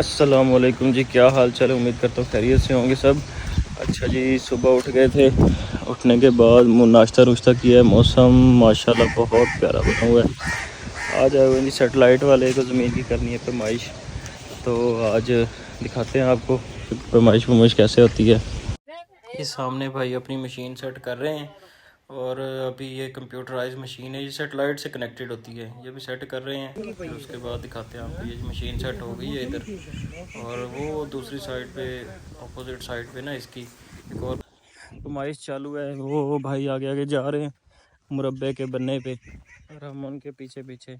अस्सलाम वालेकुम जी, क्या हाल चाल है। उम्मीद करता हूँ खैरियत से होंगे सब। अच्छा जी, सुबह उठ गए थे। उठने के बाद नाश्ता नुश्ता किया है। मौसम माशाल्लाह बहुत प्यारा बना हुआ है। आज आए हुए जी सेटेलाइट वाले को ज़मीन की करनी है पैमाइश। तो आज दिखाते हैं आपको पैमाइश वमाइश कैसे होती है। ये सामने भाई अपनी मशीन सेट कर रहे हैं और अभी ये कंप्यूटराइज मशीन है, ये सेटेलाइट से कनेक्टेड होती है। ये भी सेट कर रहे हैं, फिर उसके बाद दिखाते हैं आपको। ये मशीन सेट हो गई है इधर, और वो दूसरी साइड पे अपोजिट साइड पे ना इसकी एक और नुमाइश चालू है। वो भाई आगे आगे जा रहे हैं मुरब्बे के बनने पे, और हम उनके पीछे पीछे।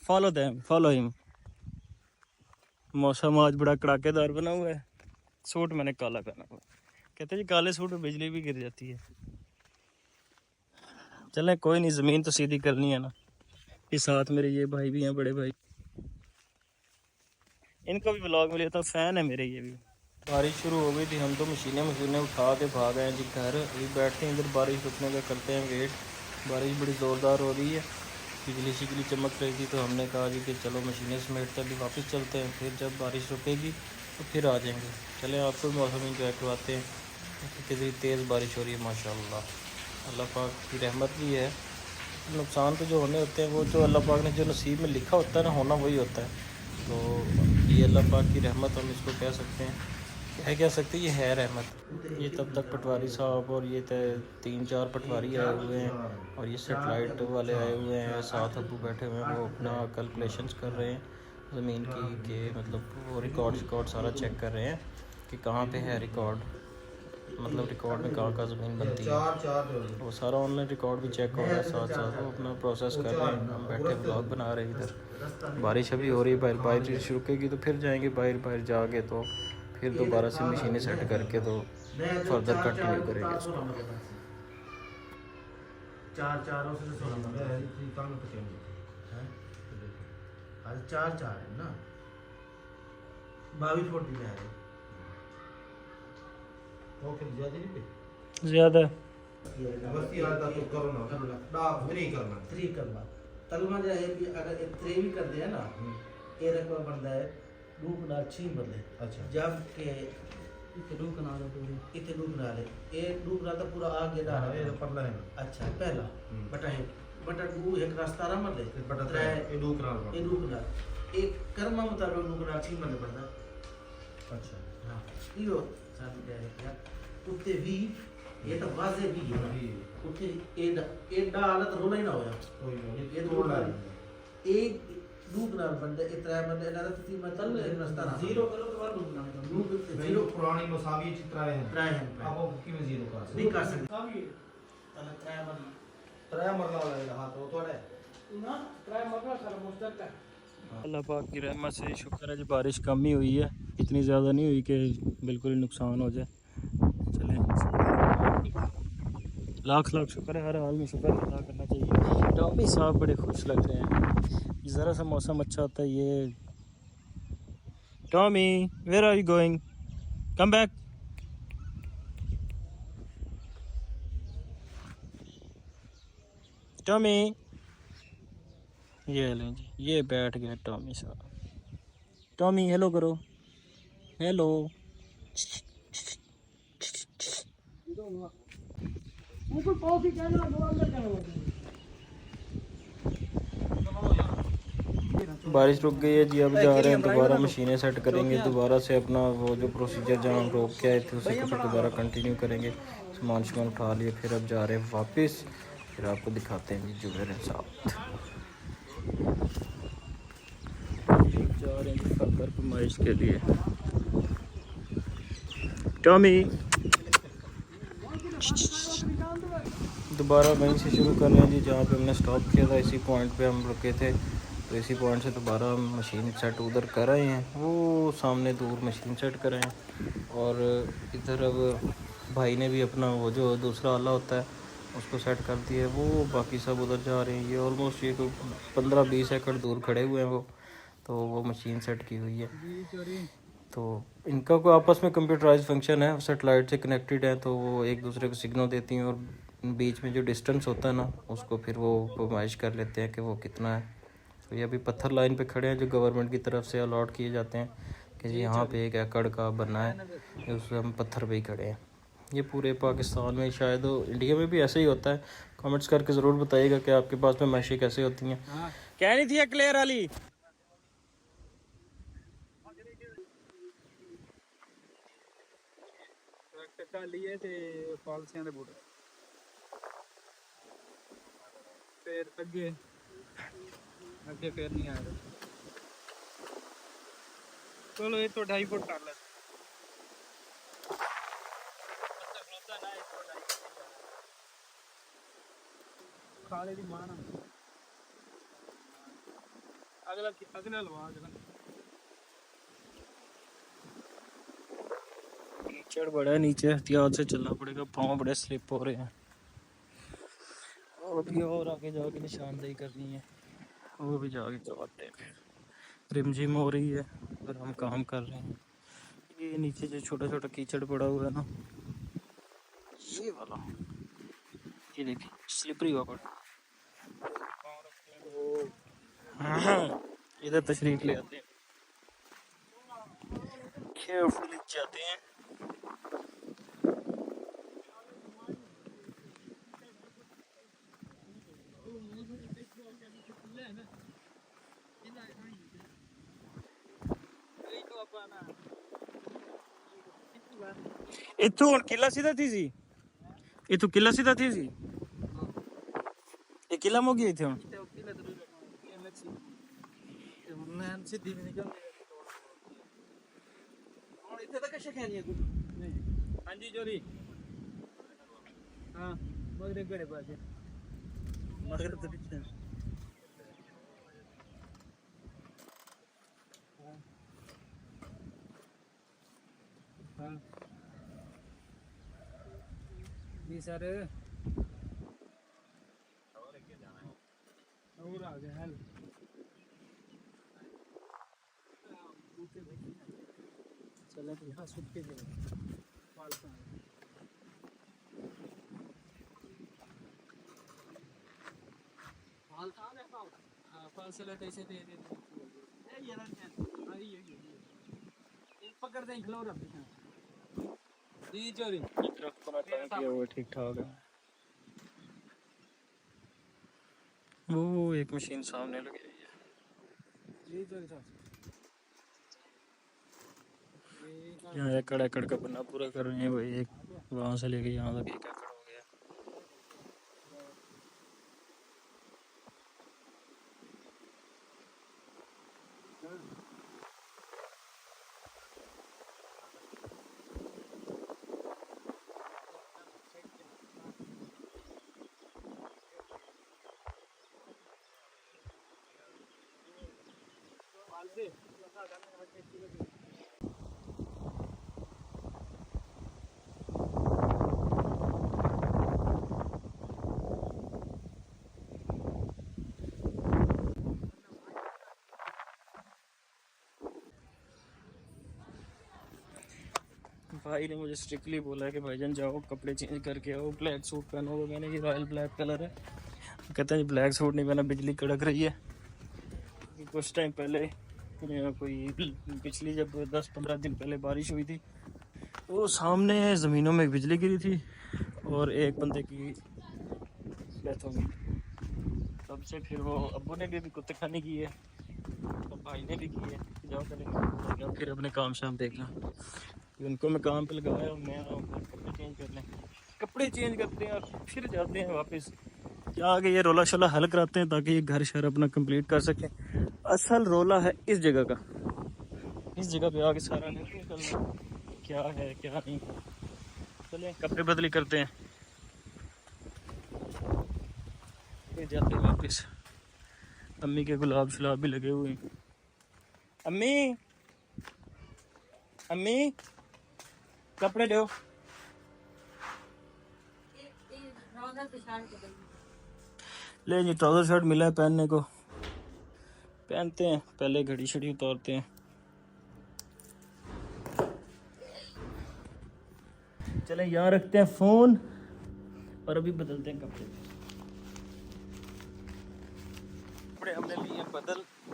Follow them, follow him. मौसम आज बड़ा कड़ाकेदार बना हुआ है। सूट मैंने काला पहना हुआ, कहते जी काले सूट में बिजली भी गिर जाती है। चलें कोई नहीं, ज़मीन तो सीधी करनी है ना। इस साथ मेरे ये भाई भी हैं, बड़े भाई, इनका भी व्लॉग मिले तो फ़ैन है मेरे ये भी। बारिश शुरू हो गई थी, हम तो मशीनें उठा के भाग आए जी घर। अभी बैठे हैं इधर, बारिश रुकने का करते हैं वेट। बारिश बड़ी ज़ोरदार हो रही है, बिजली शिजली चमक रही थी, तो हमने कहा जी कि चलो मशीनें समेटते अभी वापस चलते हैं, फिर जब बारिश रुकेगी तो फिर आ जाएंगे। चलें आपको भी मौसम इंजॉय करवाते हैं। कितनी तेज़ बारिश हो रही है माशाल्लाह, अल्लाह पाक की रहमत भी है। नुकसान तो जो होने होते हैं वो तो अल्लाह पाक ने जो नसीब में लिखा होता है ना, होना वही होता है। तो ये अल्लाह पाक की रहमत हम इसको कह सकते हैं, कह सकते हैं, ये है रहमत। ये तब तक पटवारी साहब और ये 3-4 पटवारी आए हुए हैं, और ये सेटेलाइट वाले आए हुए हैं, साथ अबू बैठे हुए हैं। वो अपना कैलकुलेशंस कर रहे हैं ज़मीन की, कि मतलब वो रिकॉर्ड सारा चेक कर रहे हैं कि कहाँ पे है रिकॉर्ड, मतलब रिकॉर्ड में कहाँ ज़मीन बनती है। वो सारा ऑनलाइन रिकॉर्ड भी चेक हो रहा है, साथ साथ वो अपना प्रोसेस कर रहे हैं। हम बैठे ब्लॉग बना रहे हैं इधर। बारिश अभी हो रही है, बारिश रुकेगी तो फिर जाएंगे बाहर जाके, तो फिर दोबारा से मशीनें सेट करके तो फर्दर कंटिन्यू करेंगे उसको। चार है ना, 22 फोटी में है वो फिर ज्यादा नहीं पे ज़्यादा बस यार का तो करो ना डाफ करना 3 करना तलमा जो है कि अगर 3 भी कर दिया ना, ये रकबा बनता है 2 बदले। अच्छा, जब के इतने 2 कनाल है, ये 2 कनाल तो पूरा आ गया ना, ये तो पतला है। अच्छा, पहला बटा 2 एक रास्ता रहा मतलब बटा 3 ये 2 कनाल एक कर्मा मुताबिक 2 कनाल 6 बदले पड़ता। अच्छा, हाँ यो साथ क्या है उत्ते भी ये तो वाजे भी है उत्ते एडा हालत रोला ही ना होया कोई नहीं, ये तो रोला है एक दूध ना बंदे इतना बंदे ना तो 3 में चल रास्ता ना 0 करो तो बाद दूध ना 0 पुरानी मसावी चित्राए हैं अब वो की में 0 कर नहीं कर सकते काफी तने 3 मरला वाला हां तो थोड़े ना 3 मरला सर मुश्तक है। अल्लाह पाक की रहमत से शुक्र है जी, बारिश कम ही हुई है, इतनी ज़्यादा नहीं हुई कि बिल्कुल ही नुकसान हो जाए। चलें, लाख लाख शुक्र है, हर हाल में शुक्र अदा करना चाहिए। टॉमी साहब बड़े खुश लग रहे हैं, ज़रा सा मौसम अच्छा होता है। ये Tommy, where are you going, come back. Tommy, ये लें जी, ये बैठ गए टॉमी साहब। टॉमी हेलो करो, हेलो। बारिश रुक गई है जी, अब जा रहे हैं दोबारा मशीनें सेट करेंगे, दोबारा से अपना वो जो प्रोसीजर जहाँ हम रोक के आए थे उसी को फिर दोबारा कंटिन्यू करेंगे। सामान उठा लिए, फिर अब जा रहे हैं वापस, फिर आपको दिखाते हैं जी जुबेर साहब। जा रहे हैं जी फर्दर पैमाइश के लिए। टॉमी दोबारा वहीं से शुरू कर रहे हैं जी, जहाँ पे हमने स्टॉप किया था, इसी पॉइंट पे हम रुके थे। तो इसी पॉइंट से दोबारा हम मशीन सेट उधर कर रहे हैं, वो सामने दूर मशीन सेट कर रहे हैं। और इधर अब भाई ने भी अपना वो जो दूसरा आला होता है उसको सेट कर दिया है, वो बाकी सब उधर जा रहे हैं। ये ऑलमोस्ट ये 15-20 एकड़ दूर खड़े हुए हैं वो, तो वो मशीन सेट की हुई है। तो इनका कोई आपस में कंप्यूटराइज फंक्शन है, सेटेलाइट से कनेक्टेड है, तो वो एक दूसरे को सिग्नल देती हैं, और बीच में जो डिस्टेंस होता है ना उसको फिर वो पैमाइश कर लेते हैं कि वो कितना है। तो ये अभी पत्थर लाइन पे खड़े हैं जो गवर्नमेंट की तरफ से अलॉट किए जाते हैं कि जी यहाँ पे 1 एकड़ का बनना है, उसमें हम पत्थर पे ही खड़े हैं। ये पूरे पाकिस्तान में, शायद इंडिया में भी ऐसे ही होता है। कमेंट्स करके ज़रूर बताइएगा कि आपके पास में मैशें कैसे होती हैं। क्या नहीं थी क्लियर वाली लिए थे पालसियां दे बूटे फिर अगे अगे फिर नहीं आया। चलो ये तो 2.5 फुट कर ले खाले दी मां ना अगला लवा अगला कीचड़ बड़ा है नीचे, एहतियात से चलना पड़ेगा, पाँव बड़े स्लिप हो रहे हैं। और अभी और आगे जाके निशानदेही करनी है, वो भी जाके करवाते हैं। रिमझिम हो रही है और हम काम कर रहे हैं। ये नीचे जो छोटा छोटा कीचड़ पड़ा हुआ है ना, ये वाला, ये देखिए स्लिपरी हुआ पड़ा। इधर तशरीफ ले आते हैं, केयरफुली जाते हैं। इथों हुण किला सीधा थी सी, इथों किला सीधा थी सी, ये किला मुक गई थी हुण। सीधी भी निकल इतने तक शक्यानी है नहीं। हाँ जी जोरी हाँ मगरब गड़े पास मगरब तो पीछे हाँ जी सर और आ गया हेल चले तो यहाँ सुट के फालसे कैसे दे दे पकड़ दे खिलो रख जी चोरी ठीक ठाक है। वो एक मशीन सामने लगी हुई है। जी चोरी साहब यहाँ एकड़ एकड़ का बना पूरा कर रहे हैं भाई, एक वहाँ से लेके यहाँ तक 1 एकड़ हो गया। भाई ने मुझे स्ट्रिक्टली बोला है कि भाईजान जाओ कपड़े चेंज करके आओ, ब्लैक सूट पहनोगे। मैंने ये रॉयल ब्लैक कलर है, कहते हैं ब्लैक सूट नहीं पहना, बिजली कड़क रही है। कुछ टाइम पहले कोई पिछली जब 10-15 दिन पहले बारिश हुई थी, वो सामने ज़मीनों में बिजली गिरी थी और एक बंदे की डेथ हो गई। तब से फिर वो अब्बू ने भी कुत्ते खाने की है और भाई ने भी की है, जाओ करें फिर अपने काम शाम देखना। उनको मैं काम पे लगाया और मैं कपड़े चेंज कर लें, कपड़े चेंज करते हैं और फिर जाते हैं वापस जाके ये रोला शोला हल कराते हैं ताकि ये घर शहर अपना कंप्लीट कर सकें। असल रोला है इस जगह का, इस जगह पे आके सारा निकलना क्या है क्या नहीं। चले कपड़े बदली करते हैं, फिर जाते हैं वापस। अम्मी के गुलाब शलाब भी लगे हुए हैं। अम्मी अम्मी कपड़े दो। ले जी ट्राउजर शर्ट मिला है पहनने को, पहनते हैं। पहले घड़ी शड़ी उतारते हैं। चले यहाँ रखते हैं फोन और अभी बदलते हैं कपड़े। कपड़े हमने लिए बदल